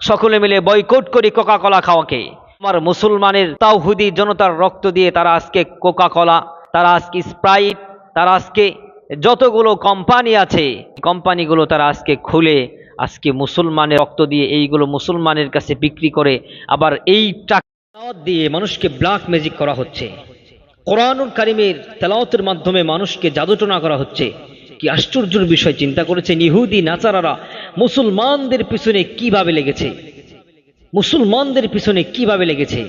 সকলে মিলে বয়কট করি কোকা কোলা খাওয়াকে। আমার মুসলমানের তাওহিদি জনতার রক্ত দিয়ে তারা আজকে কোকা কোলা, তারা আজকে স্প্রাইট, তারা আজকে যতগুলো কোম্পানি আছে কোম্পানিগুলো তারা আজকে খুলে আজকে মুসলমানের রক্ত দিয়ে এইগুলো মুসলমানের কাছে বিক্রি করে, আবার এই টাকা দিয়ে মানুষকে ব্ল্যাক ম্যাজিক করা হচ্ছে। কোরআনুল কারীমের তেলাওয়াতের মাধ্যমে মানুষকে জাদুটোনা করা হচ্ছে। কি আশ্চর্যের বিষয় চিন্তা করেছেন ইহুদি নাসারারা মুসলমানদের পিছনে কিভাবে লেগেছে, মুসলমানদের পিছনে কিভাবে লেগেছে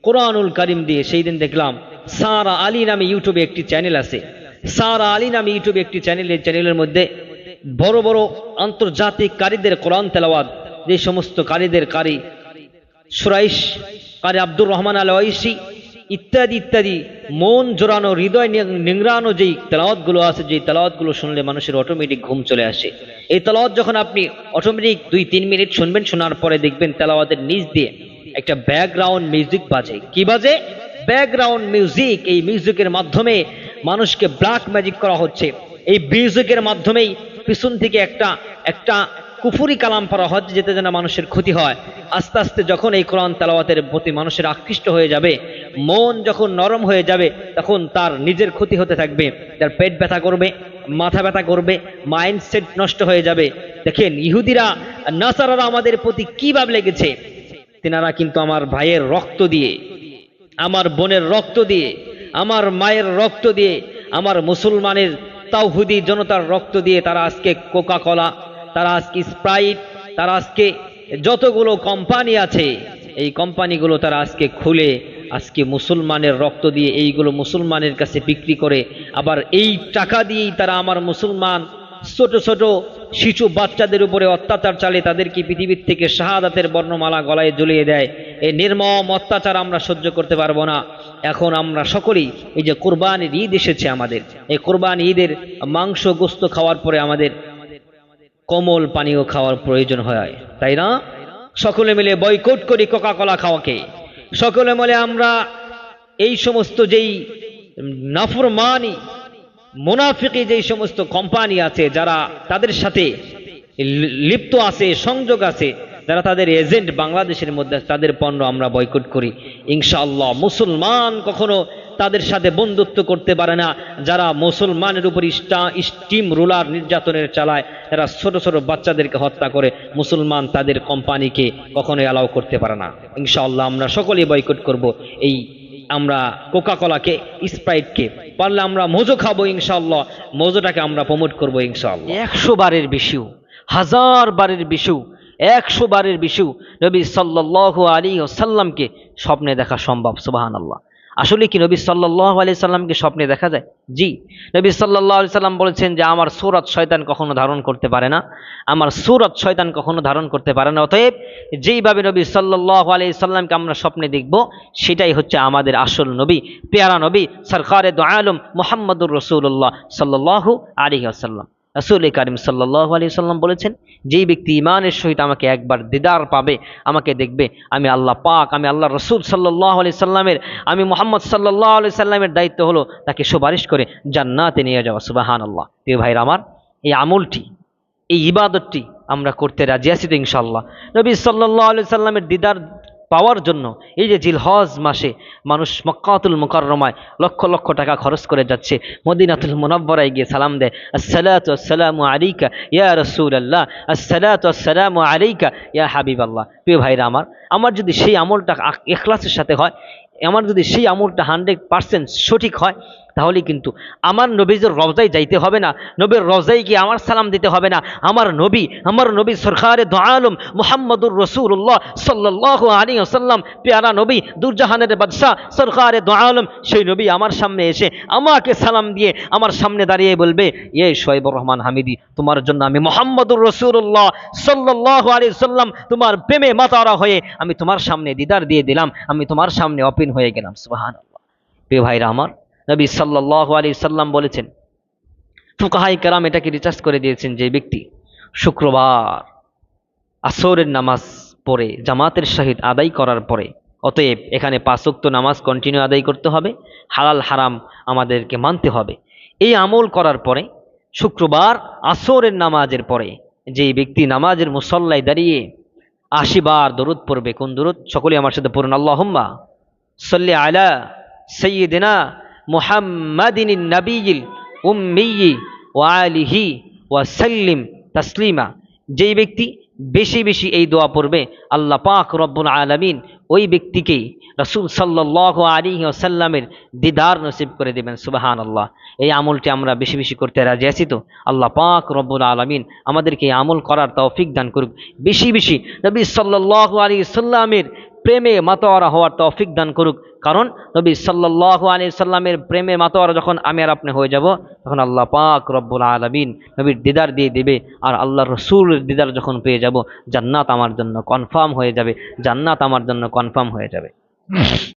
কোরআনুল কারীম দিয়ে। সেই দিন দেখলাম সারা আলী নামে ইউটিউবে একটি চ্যানেল আছে, সারা আলী নামে ইউটিউবে একটি চ্যানেলের মধ্যে বড় বড় আন্তর্জাতিক কারীদের কোরআন তেলাওয়াত, যে সমস্ত কারীদের কারি সুরাইশ, কারি আব্দুর রহমান আল ওয়াইসি ইত্যাদি ইত্যাদি মন জোরানো, হৃদয় নিংড়ানো যেই তেলাওয়াতগুলো আছে, যেই তেলাওয়াতগুলো শুনলে মানুষের অটোমেটিক ঘুম চলে আসে। এই তেলাওয়াত যখন আপনি অটোমেটিক 2-3 মিনিট শুনবেন, শোনার পরে দেখবেন তেলাওয়াতের নিচ দিয়ে একটা ব্যাকগ্রাউন্ড মিউজিক বাজে। কি বাজে? Background music. এই মিউজিকের মাধ্যমে মানুষকে ব্ল্যাক ম্যাজিক করা হচ্ছে। এই মিউজিকের মাধ্যমেই পিছন থেকে একটা কুফুরি কালাম পড়া হচ্ছে, যেতে যেন মানুষের ক্ষতি হয়। আস্তে আস্তে যখন এই কোরআন তেলাওয়াতের প্রতি মানুষের আকৃষ্ট হয়ে যাবে, মন যখন নরম হয়ে যাবে, তখন তার নিজের ক্ষতি হতে থাকবে, তার পেট ব্যথা করবে, মাথা ব্যথা করবে, মাইন্ডসেট নষ্ট হয়ে যাবে। দেখেন ইহুদিরা নাসারারা আমাদের প্রতি কিভাবে লেগেছে। তেনারা কিন্তু আমার ভাইয়ের রক্ত দিয়ে, আমার বোনের রক্ত দিয়ে, আমার মায়ের রক্ত দিয়ে, আমার মুসলমানের তাওহিদি জনতার রক্ত দিয়ে তারা আজকে কোকা কোলা, তারা আজকে স্প্রাইট, তারা আজকে যতগুলো কোম্পানি আছে এই কোম্পানিগুলো তারা আজকে খুলে আজকে মুসলমানের রক্ত দিয়ে এইগুলো মুসলমানের কাছে বিক্রি করে, আবার এই টাকা দিয়েই তারা আমার মুসলমান ছোট ছোট শিশু বাচ্চাদের উপরে অত্যাচার চালে তাদেরকে পৃথিবীর থেকে শাহাদাতের বর্ণমালা গলায় ঝুলিয়ে দেয়। এই নির্মম অত্যাচার আমরা সহ্য করতে পারবো না। এখন আমরা সকলেই, এই যে কুরবানির ঈদ এসেছে আমাদের, এই কুরবানি ঈদের মাংস গোস্ত খাওয়ার পরে আমাদের কোমল পানীয় খাওয়ার প্রয়োজন হয়, তাই না? সকলে মিলে বয়কট করি কোকা কোলা খাওয়াকে। সকলে মিলে আমরা এই সমস্ত যেই নাফরমানি মুনাফিকি যেই সমস্ত কোম্পানি আছে, যারা তাদের সাথে লিপ্ত আছে, সংযোগ আছে, যারা তাদের এজেন্ট বাংলাদেশের মধ্যে, তাদের পণ্য আমরা বয়কট করি ইনশাআল্লাহ। মুসলমান কখনো তাদের সাথে বন্ধুত্ব করতে পারে না, যারা মুসলমানের উপর স্টিম রুলার নির্যাতনের চালায়, যারা ছোট ছোট বাচ্চাদেরকে হত্যা করে, মুসলমান তাদের কোম্পানিকে কখনোই অ্যালাউ করতে পারে না ইনশাআল্লাহ। আমরা সকলেই বয়কট করব এই, আমরা কোকা কোলাকে, স্প্রাইটকে, পারলে আমরা মোজো খাবো ইনশাআল্লাহ, মোজোটাকে আমরা প্রমোট করবো ইনশাআল্লাহ। 100 বারের বেশিও, 1000 বারের বেশিও, 100 বারের বেশিও নবী সাল্লাল্লাহু আলাইহি ওয়াসাল্লামকে স্বপ্নে দেখা সম্ভব। সুবহানাল্লাহ। আসলে কি নবী সাল্লাল্লাহু আলাইহি সাল্লামকে স্বপ্নে দেখা যায়? জি, নবী সাল্লাল্লাহু আলাইহি সাল্লাম বলেছেন যে আমার সূরত শয়তান কখনো ধারণ করতে পারে না, আমার সূরত শয়তান কখনো ধারণ করতে পারে না। অতএব যেইভাবে নবী সাল্লাল্লাহু আলাইহি সাল্লামকে আমরা স্বপ্নে দেখব, সেটাই হচ্ছে আমাদের আসল নবী, পেয়ারা নবী, সরকারে দু আলম মুহাম্মদুর রাসূলুল্লাহ সাল্লাল্লাহু আলাইহি ওয়াসাল্লাম। রাসূল কারীম সাল্লাল্লাহু আলাইহি সাল্লাম বলেছেন, যেই ব্যক্তি ঈমানের সহিত আমাকে একবার দিদার পাবে, আমাকে দেখবে, আমি আল্লাহ পাক, আমি আল্লাহ রসুল সাল্লাল্লাহু আলাইহি সাল্লামের, আমি মুহাম্মদ সাল্লাল্লাহু আলাইহি সাল্লামের দায়িত্ব হলো তাকে সুপারিশ করে জান্নাতে নিয়ে যাওয়া। সুবহানাল্লাহ। প্রিয় ভাইরা আমার, এই আমলটি, এই ইবাদতটি আমরা করতে রাজি আছি তো ইনশাআল্লাহ? নবী সাল্লাল্লাহু আলাইহি সাল্লামের দিদার পাওয়ার জন্য এই যে জিলহজ মাসে মানুষ মক্কাতুল মুকাররমায় লক্ষ লক্ষ টাকা খরচ করে যাচ্ছে, মদিনাতুল মুনাওয়ারায় গিয়ে সালাম দেয়, আসসালাতু আসসালামু আলাইকা ইয়া রাসূলুল্লাহ, আসসালাতু আসসালামু আলাইকা ইয়া হাবিবাল্লাহ। প্রিয় ভাইরা আমার যদি সেই আমলটা ইখলাসের সাথে হয়, আমার যদি সেই আমলটা 100% সঠিক হয়, তাহলে কিন্তু আমার নবীর রওজায় যাইতে হবে না, নবীর রওজায় গিয়ে আমার সালাম দিতে হবে না। আমার নবী সরকারে দু আলম মুহাম্মদুর রাসূলুল্লাহ সাল্লাল্লাহু আলাইহি ওয়াসাল্লাম, পেয়ারা নবী, দুরজাহানের বাদশা সরকারে দু আলম, সেই নবী আমার সামনে এসে আমাকে সালাম দিয়ে আমার সামনে দাঁড়িয়ে বলবে, এ শোয়েবুর রহমান হামিদি, তোমার জন্য আমি মুহাম্মদুর রাসূলুল্লাহ সাল্লাল্লাহু আলাইহি ওয়াসাল্লাম তোমার প্রেমে মাতারা হয়ে আমি তোমার সামনে দিদার দিয়ে দিলাম, আমি তোমার সামনে ওপেন হয়ে গেলাম। সুবহানাল্লাহ। প্রিয় ভাইরা আমার, নবী সাল্লাল্লাহু আলাইহি সাল্লাম বলেছেন, ফুকাহায়ে কেরাম এটাকে রিসার্চ করে দিয়েছেন, যে ব্যক্তি শুক্রবার আসরের নামাজ পড়ে জামাতের সহিত আদায় করার পরে, অতএব এখানে 5 ওয়াক্ত নামাজ কন্টিনিউ আদায় করতে হবে, হালাল হারাম আমাদেরকে মানতে হবে। এই আমল করার পরে শুক্রবার আসরের নামাজের পরে যেই ব্যক্তি নামাজের মুসল্লায় দাঁড়িয়ে 80 বার দরুদ পড়বে। কোন দরুদ? সকলে আমার সাথে পড়ুন, আল্লাহুম্মা সাল্লি আলা সাইয়্যিদিনা মুহাম্মাদিন নাবিয়্যিল উম্মিয়্যি ওয়া আলিহি ওয়া সাল্লিম তাসলিমা। যেই ব্যক্তি বেশি বেশি এই দোয়া পড়বে, আল্লাহ পাক রব্বুল আলামিন ওই ব্যক্তিকে রাসূল সাল্লাল্লাহু আলাইহি ওয়াসাল্লামের দিদার নসিব করে দিবেন। সুবহানাল্লাহ। এই আমলটি আমরা বেশি বেশি করতে রাজি আছি তো? আল্লাহ পাক রব্বুল আলামিন আমাদেরকে এই আমল করার তৌফিক দান করুক। বেশি বেশি নবী সাল্লাল্লাহু আলাইহি সাল্লামের প্রেমে মাতোয়ারা হওয়ার তৌফিক দান করুক। কারণ নবী সাল্লাল্লাহু আলাইহি সাল্লামের প্রেমে মাতোয়ারা যখন আমি আর আপনি হয়ে যাব, তখন আল্লাহ পাক রব্বুল আলামিন নবীর দিদার দিয়ে দেবে। আর আল্লাহ রসুলের দিদার যখন পেয়ে যাব, জান্নাত আমার জন্য কনফার্ম হয়ে যাবে, জান্নাত আমার জন্য কনফার্ম হয়ে যাবে।